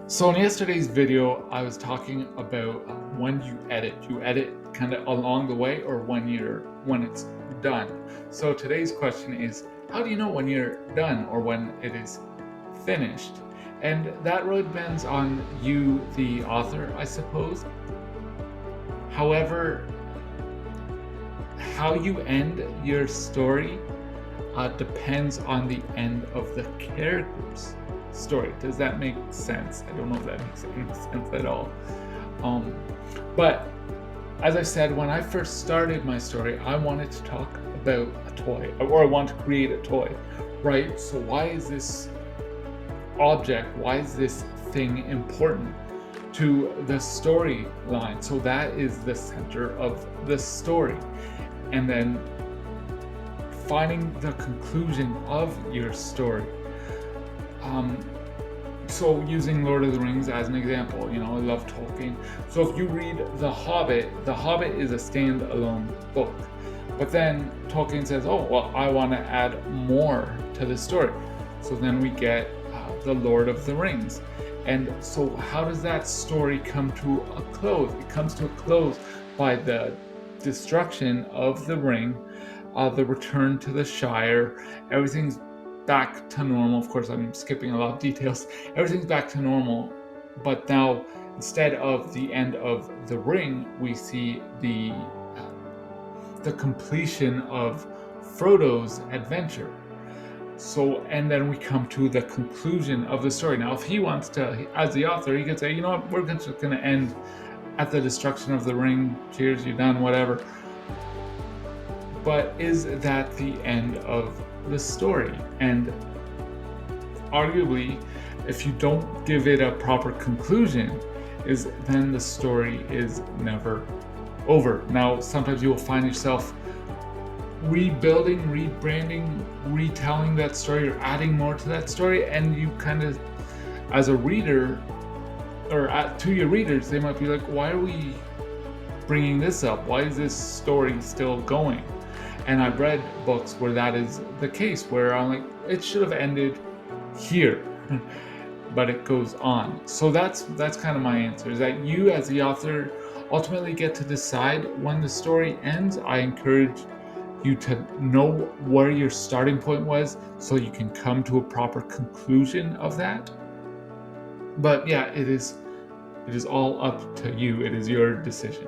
So in yesterday's video, I was talking about when you edit. You edit kind of along the way, or when it's done. So today's question is, how do you know when you're done or when it is finished? And that really depends on you, the author, I suppose. However, how you end your story depends on the end of the character's story. Does that make sense? I don't know if that makes any sense at all. Um, but as I said, when I first started my story, I wanted to talk about a toy, or I want to create a toy, right? So why is this object, why is this thing important to the storyline? So that is the center of the story. And then finding the conclusion of your story. Um, so using Lord of the Rings as an example, I love Tolkien. So if you read The Hobbit is a standalone book. But then Tolkien says, oh, well, I want to add more to the story. So then we get The Lord of the Rings. And so how does that story come to a close? It comes to a close by the destruction of the ring, the return to the Shire. Everything's back to normal. Of course, I'm skipping a lot of details. Everything's back to normal, but now instead of the end of the ring, we see the completion of Frodo's adventure. So, and then we come to the conclusion of the story. Now, if he wants to, as the author, he could say, you know what, we're just going to end at the destruction of the ring. Cheers, you're done, whatever. But is that the end of the story? And arguably, if you don't give it a proper conclusion, then the story is never over. Now, sometimes you will find yourself rebuilding, rebranding, retelling that story, or adding more to that story, and you kind of, as a reader, or to your readers, they might be like, why are we bringing this up? Why is this story still going? And I've read books where that is the case, where I'm like, it should have ended here, but it goes on. So that's kind of my answer, is that you as the author ultimately get to decide when the story ends. I encourage you to know where your starting point was so you can come to a proper conclusion of that. But yeah, it is all up to you. It is your decision.